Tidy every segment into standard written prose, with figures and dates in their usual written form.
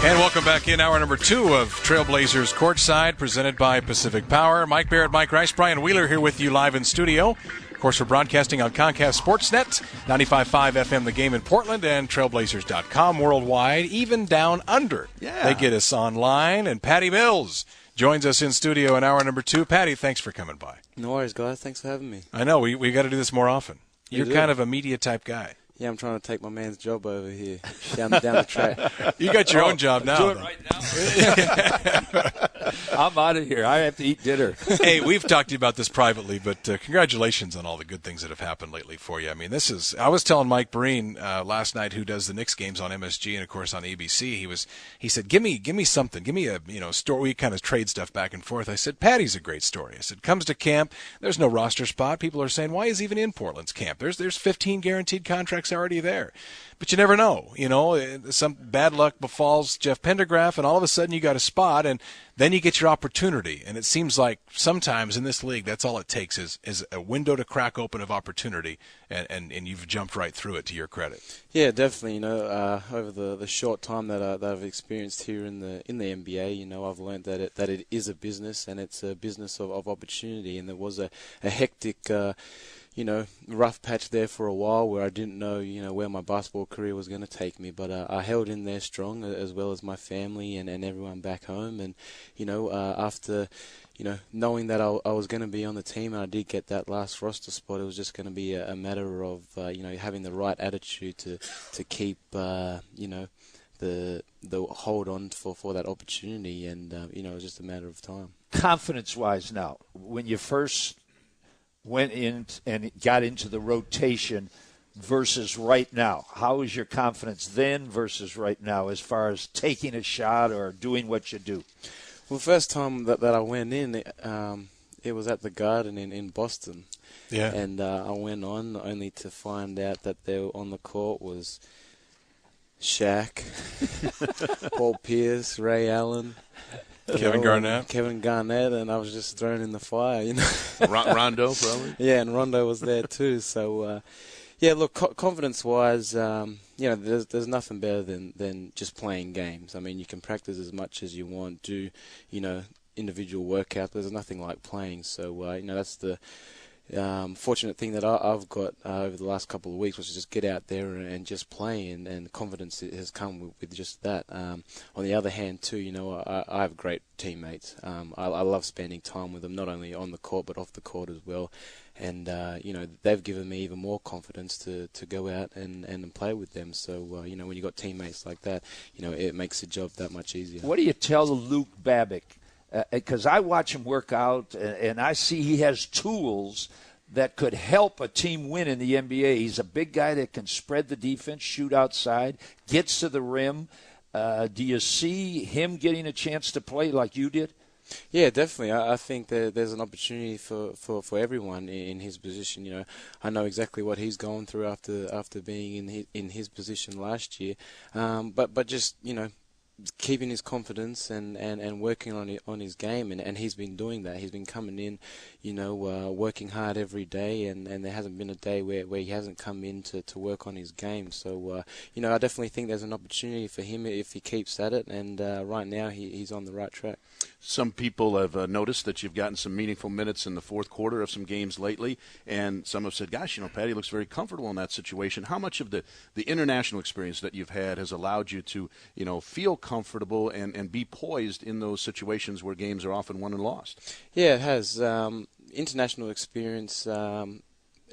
And welcome back in hour number 2 of Trailblazers Courtside, presented by Pacific Power. Mike Barrett, Mike Rice, Brian Wheeler here with you live in studio. Of course, we're broadcasting on Comcast Sportsnet, 95.5 FM The Game in Portland, and Trailblazers.com worldwide, even down under. Yeah. They get us online, and Patty Mills joins us in studio in hour number 2. Patty, thanks for coming by. No worries, guys. Thanks for having me. I know, we got to do this more often. You're kind of a media type guy. Yeah, I'm trying to take my man's job over here, down the track. You got your own job now. Do it right now. I'm out of here. I have to eat dinner. Hey, we've talked to you about this privately, but congratulations on all the good things that have happened lately for you. I mean, I was telling Mike Breen last night, who does the Knicks games on MSG and, of course, on ABC, he said, give me something. Give me a story. We kind of trade stuff back and forth. I said, Patty's a great story. I said, comes to camp, there's no roster spot. People are saying, why is he even in Portland's camp? There's 15 guaranteed contracts already there. But you never know. Some bad luck befalls Jeff Pendergraph, and all of a sudden you got a spot, and then you get your opportunity. And it seems like sometimes in this league, that's all it takes is a window to crack open of opportunity, and you've jumped right through it, to your credit. Yeah, definitely. Over the short time that I've experienced here in the NBA, I've learned that it is a business, and it's a business of opportunity. And there was a hectic rough patch there for a while where I didn't know, where my basketball career was going to take me. But I held in there strong, as well as my family and everyone back home. And, after, knowing that I was going to be on the team and I did get that last roster spot, it was just going to be a matter of, having the right attitude to keep, the hold on for that opportunity. And, it was just a matter of time. Confidence-wise now, when you first went in and got into the rotation versus right now, how is your confidence then versus right now as far as taking a shot or doing what you do? Well, first time that I went in, it was at the Garden in Boston. Yeah. And I went on only to find out that there on the court was Shaq, Paul Pierce, Ray Allen, Kevin Garnett, and I was just thrown in the fire, Rondo, probably. Yeah, and Rondo was there too. So, look, confidence-wise, there's nothing better than just playing games. I mean, you can practice as much as you want, do, individual workouts. There's nothing like playing. So, that's the fortunate thing that I've got over the last couple of weeks, was to just get out there and just play, and confidence has come with just that. On the other hand, too, I have great teammates. I love spending time with them, not only on the court but off the court as well. And, they've given me even more confidence to go out and play with them. So, when you got teammates like that, it makes the job that much easier. What do you tell Luke Babbitt? Because I watch him work out, and I see he has tools that could help a team win in the NBA. He's a big guy that can spread the defense, shoot outside, gets to the rim. Do you see him getting a chance to play like you did? Yeah, definitely. I think that there's an opportunity for everyone in his position. I know exactly what he's going through after being in his position last year. But just, keeping his confidence and working on his game, and he's been doing that. He's been coming in, working hard every day, and there hasn't been a day where he hasn't come in to work on his game. So, I definitely think there's an opportunity for him if he keeps at it, and right now he's on the right track. Some people have noticed that you've gotten some meaningful minutes in the fourth quarter of some games lately, and some have said, gosh, Patty looks very comfortable in that situation. How much of the international experience that you've had has allowed you to, feel comfortable and be poised in those situations where games are often won and lost? Yeah, it has. International experience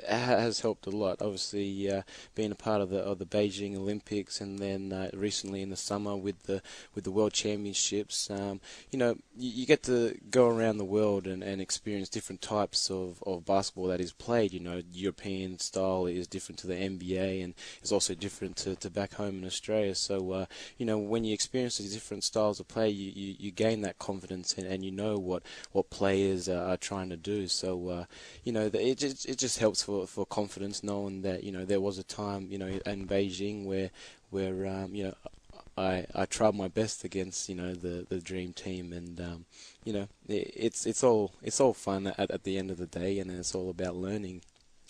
has helped a lot. Obviously, being a part of the Beijing Olympics, and then recently in the summer with the World Championships, you get to go around the world and experience different types of basketball that is played. European style is different to the NBA, and is also different to back home in Australia. So, when you experience these different styles of play, you gain that confidence, and you know what players are trying to do. So, it just helps for confidence, knowing that there was a time in Beijing where I tried my best against the dream team, and it's all fun at the end of the day, and it's all about learning.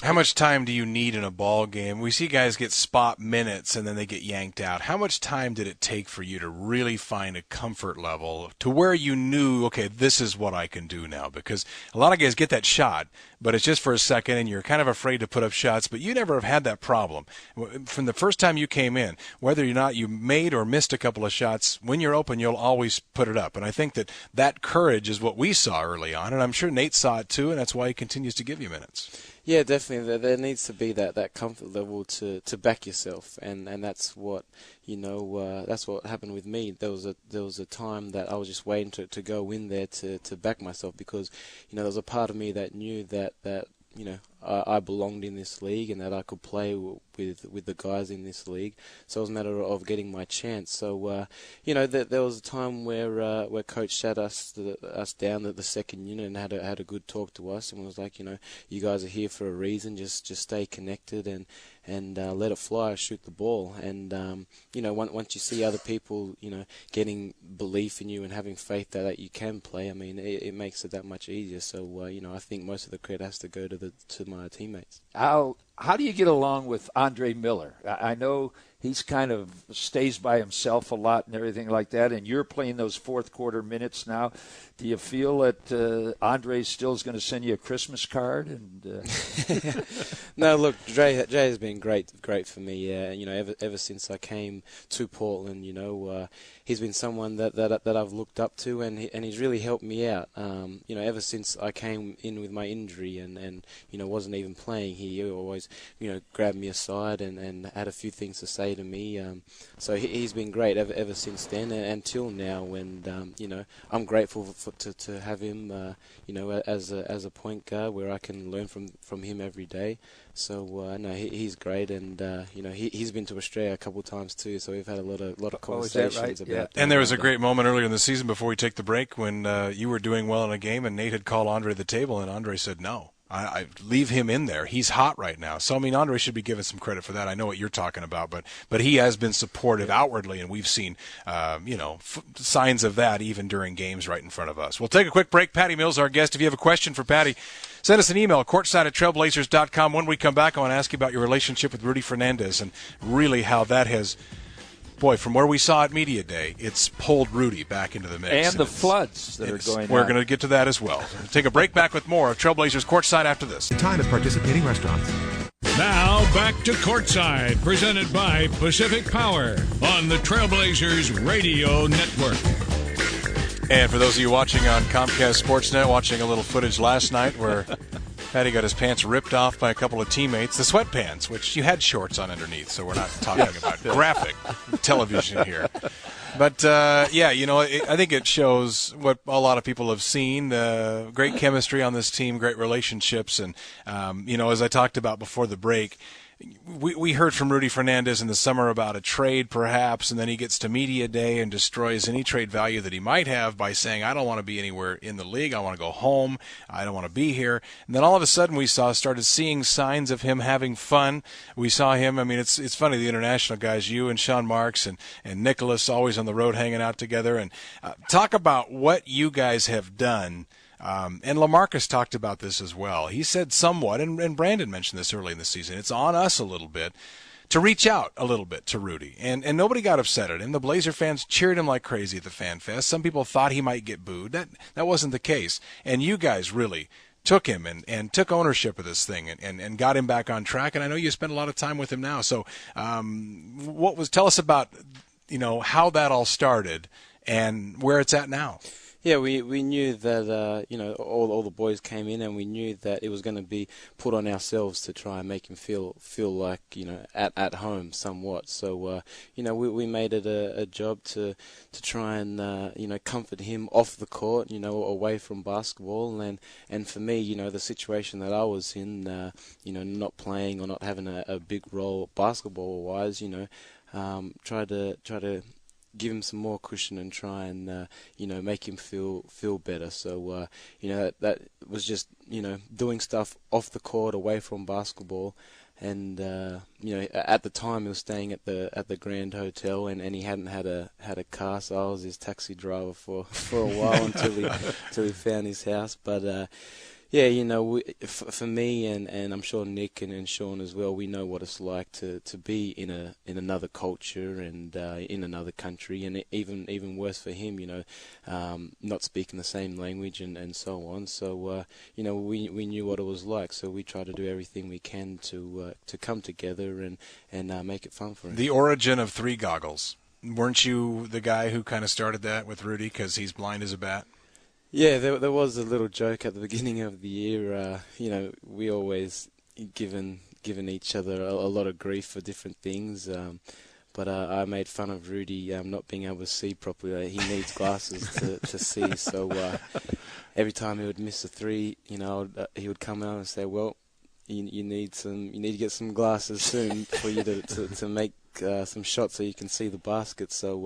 How much time do you need in a ball game? We see guys get spot minutes and then they get yanked out. How much time did it take for you to really find a comfort level to where you knew, okay, this is what I can do now? Because a lot of guys get that shot, but it's just for a second and you're kind of afraid to put up shots, but you never have had that problem. From the first time you came in, whether or not you made or missed a couple of shots, when you're open, you'll always put it up. And I think that courage is what we saw early on, and I'm sure Nate saw it too, and that's why he continues to give you minutes. Yeah, definitely. There needs to be that comfort level to back yourself, and that's what that's what happened with me. There was a time that I was just waiting to go in there to back myself, because there was a part of me that knew that I belonged in this league and that I could play with the guys in this league. So it was a matter of getting my chance. So there was a time where Coach sat us down at the second unit and had a good talk to us, and was like, you guys are here for a reason. Just stay connected and let it fly, shoot the ball. And once you see other people getting belief in you and having faith that you can play, I mean, it makes it that much easier. So I think most of the credit has to go to my teammates. How do you get along with Andre Miller? I know he's kind of stays by himself a lot and everything like that, and you're playing those fourth quarter minutes now. Do you feel that Andre still is going to send you a Christmas card? And No, look, Jay has been great for me. Ever since I came to Portland, he's been someone that I've looked up to, and he's really helped me out. Ever since I came in with my injury and wasn't even playing, he always grabbed me aside and had a few things to say to me. So he's been great ever since then until now. And I'm grateful to have him as a point guard where I can learn from him every day. So he's great, and he's been to Australia a couple of times too. So we've had a lot of conversations about that. And there was a great moment earlier in the season before we take the break when you were doing well in a game, and Nate had called Andre to the table, and Andre said no. I leave him in there. He's hot right now. So, I mean, Andre should be given some credit for that. I know what you're talking about, but he has been supportive outwardly, and we've seen, signs of that even during games right in front of us. We'll take a quick break. Patty Mills, our guest. If you have a question for Patty, send us an email, courtside@trailblazers.com. When we come back, I want to ask you about your relationship with Rudy Fernandez and really how that has... Boy, from where we saw at Media Day, it's pulled Rudy back into the mix. And the floods that are going on. We're going to get to that as well. We'll take a break, back with more of Trailblazers Courtside after this. Time at participating restaurants. Now back to Courtside, presented by Pacific Power on the Trailblazers Radio Network. And for those of you watching on Comcast Sportsnet, watching a little footage last night where Patty got his pants ripped off by a couple of teammates, the sweatpants, which you had shorts on underneath, so we're not talking about graphic television here. But, I think it shows what a lot of people have seen, great chemistry on this team, great relationships. And, as I talked about before the break, we heard from Rudy Fernandez in the summer about a trade perhaps, and then he gets to Media Day and destroys any trade value that he might have by saying, I don't want to be anywhere in the league. I want to go home. I don't want to be here. And then all of a sudden we started seeing signs of him having fun. We saw him. I mean, it's funny, the international guys, you and Sean Marks and Nicholas, always on the road hanging out together. And talk about what you guys have done. And LaMarcus talked about this as well. He said somewhat, and Brandon mentioned this early in the season, it's on us a little bit to reach out a little bit to Rudy. And nobody got upset at him. The Blazer fans cheered him like crazy at the Fan Fest. Some people thought he might get booed. That wasn't the case. And you guys really took him and took ownership of this thing and got him back on track. And I know you spent a lot of time with him now. So tell us about, how that all started and where it's at now. Yeah, we knew that all the boys came in, and we knew that it was going to be put on ourselves to try and make him feel like at home somewhat. So we made it a job to try and comfort him off the court, away from basketball, and for me, the situation that I was in, not playing or not having a big role basketball wise, try to give him some more cushion and try and make him feel better. So that was just doing stuff off the court, away from basketball. And at the time he was staying at the Grand Hotel, and he hadn't had a car, so I was his taxi driver for a while until he found his house. But Yeah, for me and I'm sure Nick and Sean as well, we know what it's like to be in another culture and in another country, and even worse for him, not speaking the same language and so on. So we knew what it was like, so we try to do everything we can to come together and make it fun for him. The origin of three goggles. Weren't you the guy who kind of started that with Rudy because he's blind as a bat? Yeah, there was a little joke at the beginning of the year. We always given each other a lot of grief for different things. But I made fun of Rudy not being able to see properly. He needs glasses to see. So every time he would miss a three, he would come out and say, "Well, you need to get some glasses soon for you to make some shots so you can see the basket." So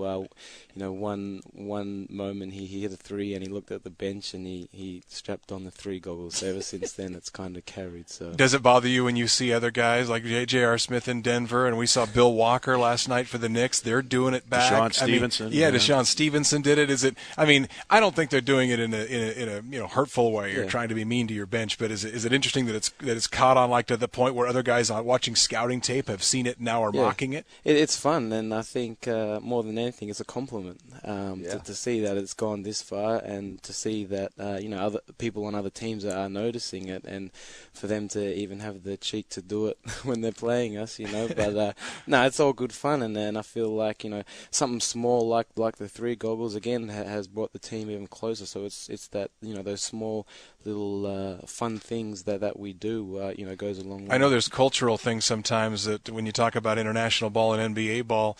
one moment he hit a three and he looked at the bench and he strapped on the three goggles. So ever since then it's kind of carried. So does it bother you when you see other guys like J.R. Smith in Denver, and we saw Bill Walker last night for the Knicks? They're doing it back. DeShaun Stevenson. DeShaun Stevenson did it. Is it? I mean, I don't think they're doing it in a hurtful way or trying to be mean to your bench. But is it interesting that it's caught on like to the point where other guys watching scouting tape have seen it now are mocking it? It's fun, and I think more than anything, it's a compliment to see that it's gone this far, and to see that other people on other teams are noticing it, and for them to even have the cheek to do it when they're playing us, But no, it's all good fun, and I feel like something small like the three goggles again has brought the team even closer. So it's that those small little fun things that we do goes a long way. I know there's cultural things sometimes that when you talk about international ball and NBA ball,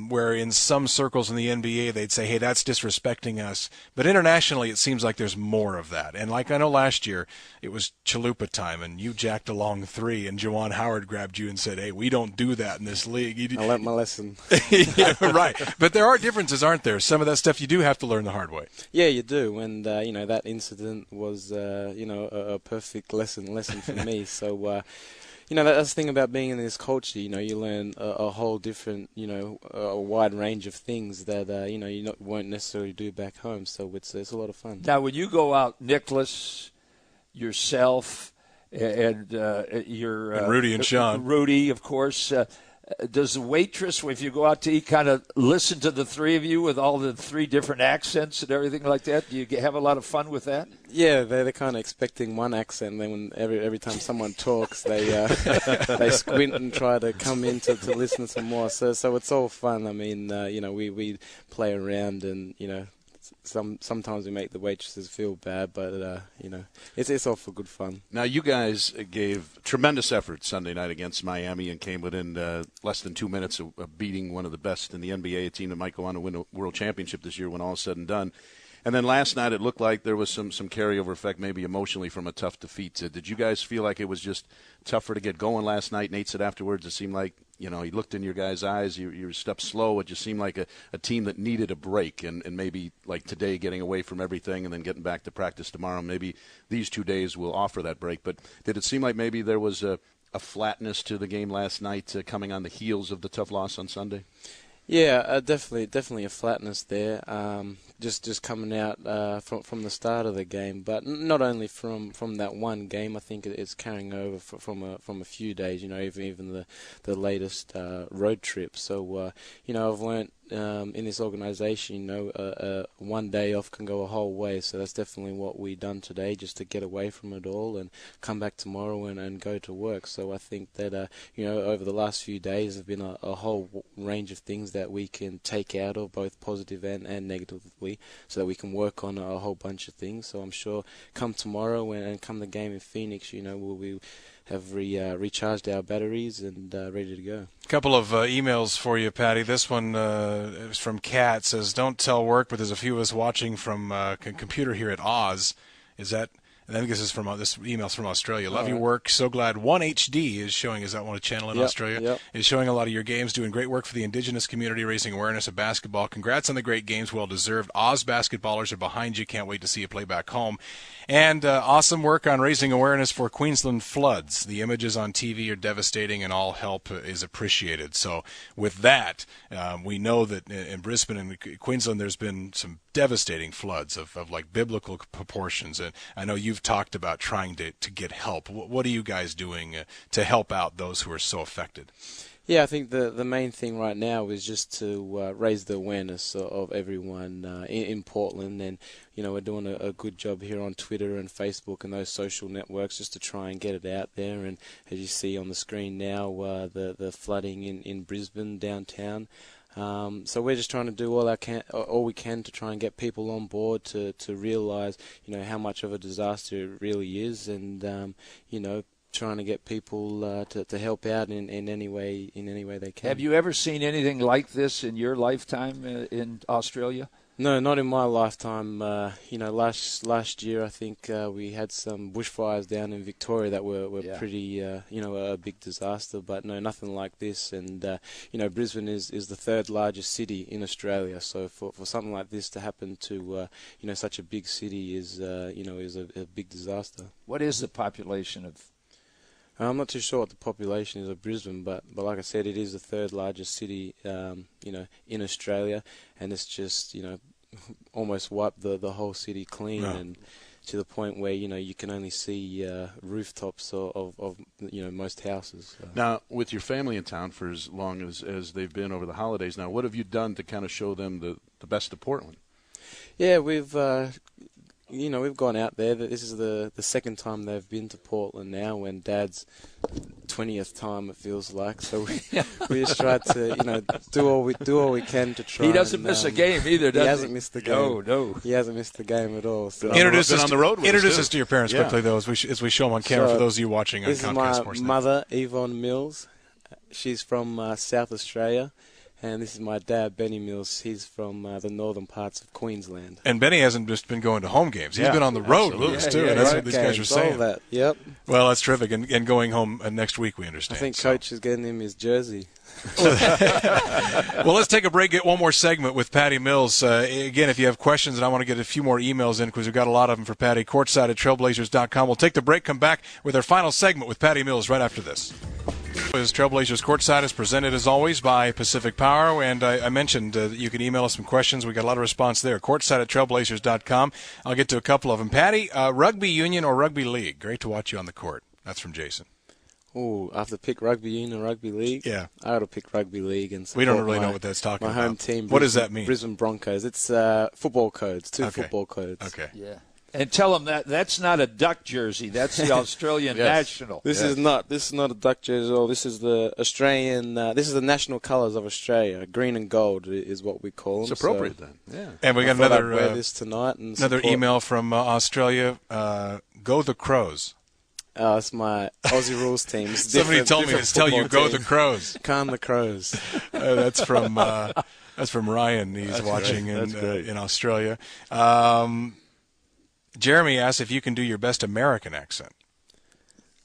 where in some circles in the NBA they'd say, hey, that's disrespecting us. But internationally it seems like there's more of that. And like I know last year it was chalupa time and you jacked a long three and Juwan Howard grabbed you and said, hey, we don't do that in this league. I learned my lesson. Yeah, right. But there are differences, aren't there? Some of that stuff you do have to learn the hard way. Yeah, you do. And, that incident was, a perfect lesson for me. So, that's the thing about being in this culture. You learn a whole different, a wide range of things that, you won't necessarily do back home. So it's a lot of fun. Now, when you go out, Nicholas, yourself, and Rudy and Sean. Rudy, of course. Does the waitress, if you go out to eat, kind of listen to the three of you with all the three different accents and everything like that? Do you have a lot of fun with that? Yeah, they're kind of expecting one accent. And then when every time someone talks, they squint and try to come in to listen some more. So it's all fun. I mean, we play around and sometimes we make the waitresses feel bad, but it's all for good fun. Now, you guys gave tremendous effort Sunday night against Miami and came within less than 2 minutes of beating one of the best in the NBA, a team that might go on to win a world championship this year when all is said and done. And then last night it looked like there was some carryover effect maybe emotionally from a tough defeat. Did you guys feel like it was just tougher to get going last night? Nate said afterwards it seemed like, he looked in your guys' eyes, you were a step slow. It just seemed like a team that needed a break, and maybe like today getting away from everything and then getting back to practice tomorrow. Maybe these 2 days will offer that break. But did it seem like maybe there was a flatness to the game last night coming on the heels of the tough loss on Sunday? Yeah, definitely a flatness there. Just coming out from the start of the game, but not only from that one game. I think it's carrying over from a few days. Even the latest road trip. So I've learnt in this organisation, 1 day off can go a whole way. So that's definitely what we done today, just to get away from it all and come back tomorrow and go to work. So I think that over the last few days have been a whole range of things that we can take out of, both positive and negatively, so that we can work on a whole bunch of things. So I'm sure come tomorrow and come the game in Phoenix, we'll have recharged our batteries and ready to go. A couple of emails for you, Patty. This one is from Kat. Says, don't tell work, but there's a few of us watching from computer here at Oz. Is that... And I think this email's from Australia. Love your work. So glad 1HD is showing. Is that one channel in Australia? Yep. Is showing a lot of your games. Doing great work for the Indigenous community, raising awareness of basketball. Congrats on the great games. Well deserved. Oz basketballers are behind you. Can't wait to see you play back home. And awesome work on raising awareness for Queensland floods. The images on TV are devastating, and all help is appreciated. So with that, we know that in Brisbane and Queensland, there's been some devastating floods of like biblical proportions. And I know you've you've talked about trying to get help. What are you guys doing to help out those who are so affected? Yeah, I think the main thing right now is just to raise the awareness of everyone in Portland, and we're doing a good job here on Twitter and Facebook and those social networks just to try and get it out there. And as you see on the screen now, the flooding in Brisbane downtown. So we're just trying to do all we can to try and get people on board to realise how much of a disaster it really is, and trying to get people to help out in any way they can. Have you ever seen anything like this in your lifetime in Australia? No, not in my lifetime. Last year I think we had some bushfires down in Victoria that were pretty, a big disaster. But no, nothing like this. And Brisbane is the third largest city in Australia. So for something like this to happen to such a big city is a big disaster. What is the population of? I'm not too sure what the population is of Brisbane, but like I said, it is the third largest city, in Australia, and it's just, almost wiped the whole city clean, and to the point where, you can only see rooftops of most houses. So. Now, with your family in town for as long as they've been over the holidays, now what have you done to kind of show them the best of Portland? Yeah, we've gone out there. This is the second time they've been to Portland now, and Dad's 20th time it feels like. So we just try to do all we can to try. He doesn't miss a game either, does he? He hasn't missed the game. No. He hasn't missed the game at all. So. Introduce us on the road. Introduce us to your parents quickly, though, as we show them on camera for those of you watching on Comcast Sportsnet. This is my mother, Yvonne Mills. She's from South Australia. And this is my dad, Benny Mills. He's from the northern parts of Queensland. And Benny hasn't just been going to home games. He's been on the road with us, too. And that's what these guys are saying. That. Yep. Well, that's terrific. And going home next week, we understand. I think Coach is getting him his jersey. Well, let's take a break, get one more segment with Patty Mills. Again, if you have questions, and I want to get a few more emails in because we've got a lot of them for Patty, courtside at trailblazers.com. We'll take the break, come back with our final segment with Patty Mills right after this. As Trailblazers Courtside is presented, as always, by Pacific Power, and I mentioned that you can email us some questions. We got a lot of response there. Courtside at trailblazers.com. I'll get to a couple of them. Patty, rugby union or rugby league? Great to watch you on the court. That's from Jason. Oh, I have to pick rugby union or rugby league? Yeah. I got to pick rugby league. And we don't really know what that's talking about. My home team. What does that mean? Brisbane Broncos. It's football codes, football codes. Okay. Yeah. And tell them that's not a duck jersey. That's the Australian national. This is not a duck jersey at all. This is the Australian. This is the national colours of Australia. Green and gold is what we call them. It's appropriate then. Yeah. And we got another. I'd wear this tonight. And another email from Australia. Go the Crows. Oh, it's my Aussie rules team. Somebody told me to tell you go the Crows. Calm the Crows. That's from Ryan. He's watching in Australia. Jeremy asks if you can do your best American accent.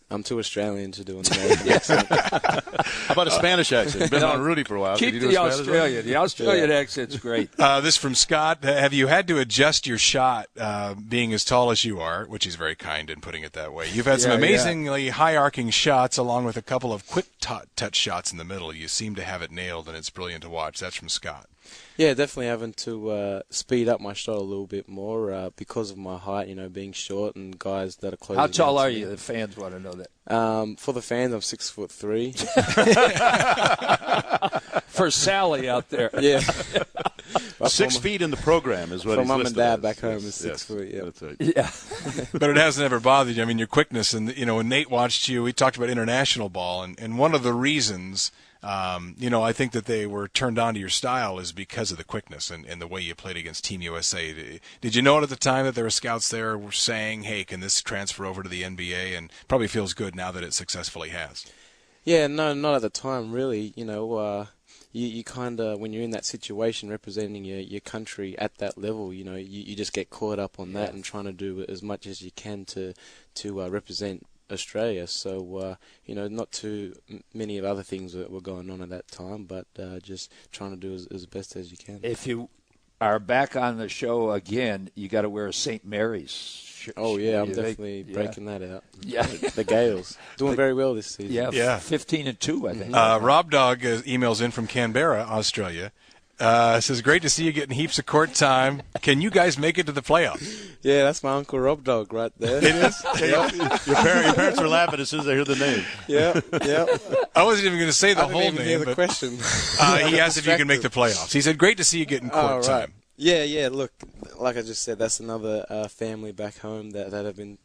I'm too Australian to do an American accent. How about a Spanish accent? You've been on Rudy for a while. Keep the Australian. The Australian accent's great. This from Scott. Have you had to adjust your shot being as tall as you are, which he's very kind in putting it that way? You've had some amazingly high-arcing shots along with a couple of quick touch shots in the middle. You seem to have it nailed, and it's brilliant to watch. That's from Scott. Yeah, definitely having to speed up my shot a little bit more because of my height, being short and guys that are close. How tall are you? The fans want to know that. For the fans, I'm 6'3". For Sally out there. Yeah. 6 feet in the program is what for he's mom and dad as. back home is 6 foot. Yeah. That's right. Yeah. But it hasn't ever bothered you. I mean, your quickness, and when Nate watched you, we talked about international ball, and one of the reasons. I think that they were turned on to your style is because of the quickness and the way you played against Team USA. Did you know it at the time that there were scouts there were saying, hey, can this transfer over to the NBA? And probably feels good now that it successfully has. Yeah, no, not at the time, really. You kind of, when you're in that situation representing your country at that level, you just get caught up on that and trying to do as much as you can to represent Australia. So, not too many of other things that were going on at that time, but just trying to do as best as you can. If you are back on the show again, you got to wear a St. Mary's. Oh, yeah, I'm definitely breaking that out. Yeah. The Gales. Doing very well this season. Yeah. 15-2, I think. Rob Dog emails in from Canberra, Australia. Says, great to see you getting heaps of court time. Can you guys make it to the playoffs? Yeah, that's my Uncle Rob Dog right there. It is? Your parents were laughing as soon as they heard the name. Yeah. I wasn't even going to say the I didn't whole even name. hear the but, question. he asked if you can make the playoffs. He said, great to see you getting court time. Yeah. Look, like I just said, that's another family back home that have been,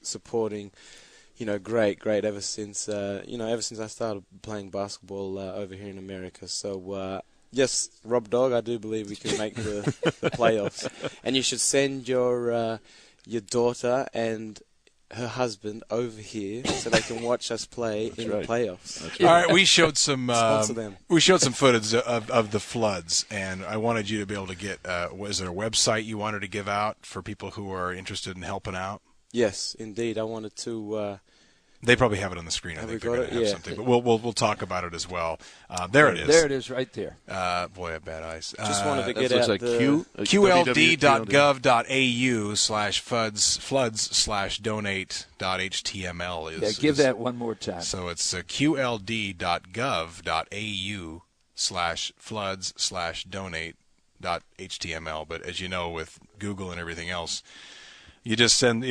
supporting, great ever since, ever since I started playing basketball over here in America. So, yes, Rob Dog, I do believe we can make the playoffs. And you should send your daughter and her husband over here so they can watch us play the playoffs. That's right. All right, we showed some them. footage of the floods, and I wanted you to be able to get. Was there a website you wanted to give out for people who are interested in helping out? Yes, indeed. I wanted to. They probably have it on the screen. I think they're going to have something, but we'll talk about it as well. There it is. There it is, right there. Boy, I have bad eyes. Just wanted to get out like QLD.gov.au/floods/donate.html is. Yeah, give that one more time. So it's QLD.gov.au/floods/donate.html. But as you know, with Google and everything else, you just send,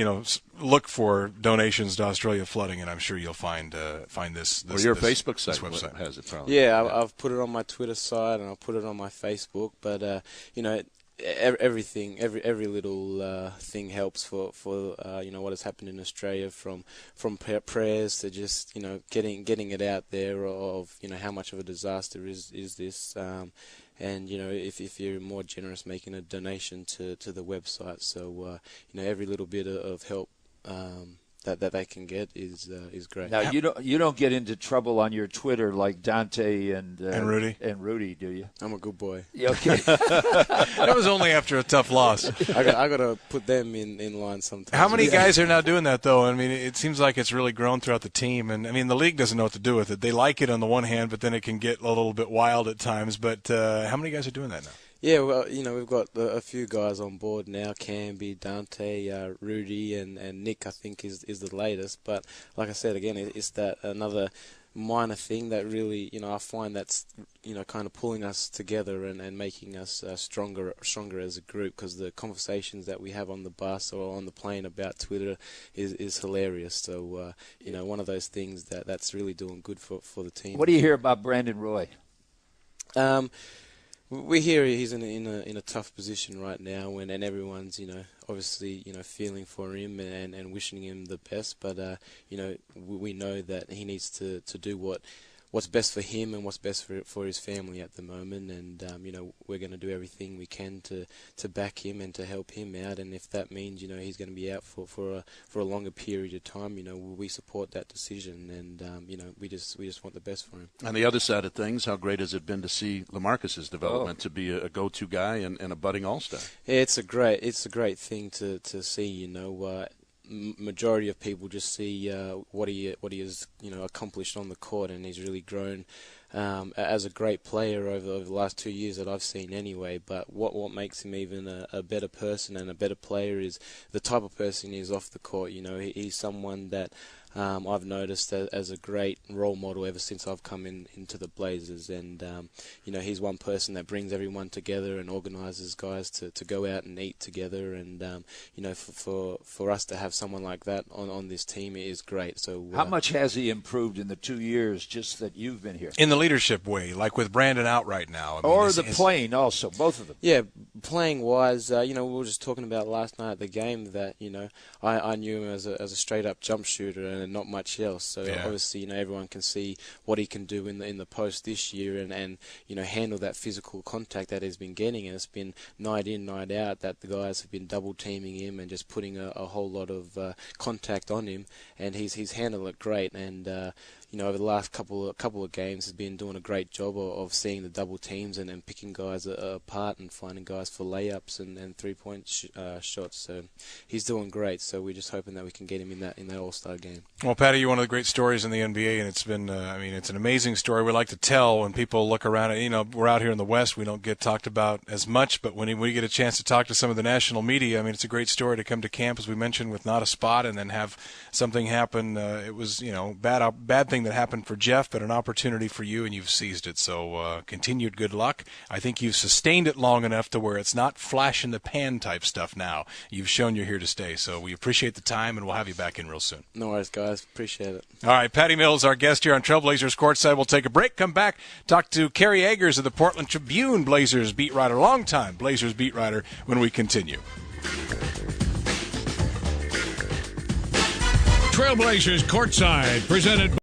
look for donations to Australia flooding, and I'm sure you'll find this. Or your Facebook site website has it probably. Yeah, I've put it on my Twitter site and I'll put it on my Facebook. But everything, every little thing helps for what has happened in Australia, from prayers to just getting it out there of how much of a disaster is this. And if you're more generous, making a donation to the website. So every little bit of help that they can get is great. Now you don't get into trouble on your Twitter like Dante and Rudy, do you? I'm a good boy. Okay. That was only after a tough loss. I got to put them in line sometimes. How many guys are now doing that, though? I mean, it seems like it's really grown throughout the team, and I mean, the league doesn't know what to do with it. They like it on the one hand, but then it can get a little bit wild at times. But how many guys are doing that now? Yeah, well, we've got a few guys on board now. Camby, Dante, Rudy, and Nick, I think, is the latest. But like I said, again, it's that another minor thing that really, I find that's, kind of pulling us together and making us stronger as a group, because the conversations that we have on the bus or on the plane about Twitter is hilarious. So, one of those things that's really doing good for the team. What do you hear about Brandon Roy? We hear he's in a tough position right now, and everyone's obviously feeling for him and wishing him the best. But we know that he needs to do what's best for him and what's best for his family at the moment. And we're going to do everything we can to back him and to help him out. And if that means he's going to be out for a longer period of time, we support that decision. And we just want the best for him. On the other side of things, how great has it been to see LaMarcus's development to be a go-to guy and a budding all-star? Yeah, it's a great thing to see. Majority of people just see what he has accomplished on the court, and he's really grown as a great player over the last 2 years that I've seen anyway. But what makes him even a better person and a better player is the type of person he is off the court. He's someone that I've noticed as a great role model ever since I've come into the Blazers. And he's one person that brings everyone together and organises guys to go out and eat together. And for us to have someone like that on this team is great. So how much has he improved in the 2 years just that you've been here? In the leadership way, like with Brandon out right now, playing also, both of them. Yeah, playing wise, we were just talking about last night at the game that I knew him as a straight up jump shooter and not much else. So obviously, everyone can see what he can do in the post this year, and handle that physical contact that he's been getting. And it's been night in, night out that the guys have been double teaming him and just putting a whole lot of contact on him, and he's handled it great. And over the last couple of games, has been doing a great job of seeing the double teams and picking guys apart and finding guys for layups and 3-point shots. So he's doing great. So we're just hoping that we can get him in that All-Star game. Well, Patty, you're one of the great stories in the NBA, and it's been, it's an amazing story. We like to tell when people look around it. We're out here in the West, we don't get talked about as much, but when we get a chance to talk to some of the national media, it's a great story to come to camp, as we mentioned, with not a spot and then have something happen. It was, bad thing thing that happened for Jeff, but an opportunity for you, and you've seized it. So continued good luck. I think you've sustained it long enough to where it's not flash in the pan type stuff now. You've shown you're here to stay. So we appreciate the time, and we'll have you back in real soon. No worries, guys. Appreciate it. All right, Patty Mills, our guest here on Trailblazers Courtside. We'll take a break, come back, talk to Kerry Eggers of the Portland Tribune, Blazers beat writer, longtime Blazers beat writer, when we continue. Trailblazers Courtside, presented by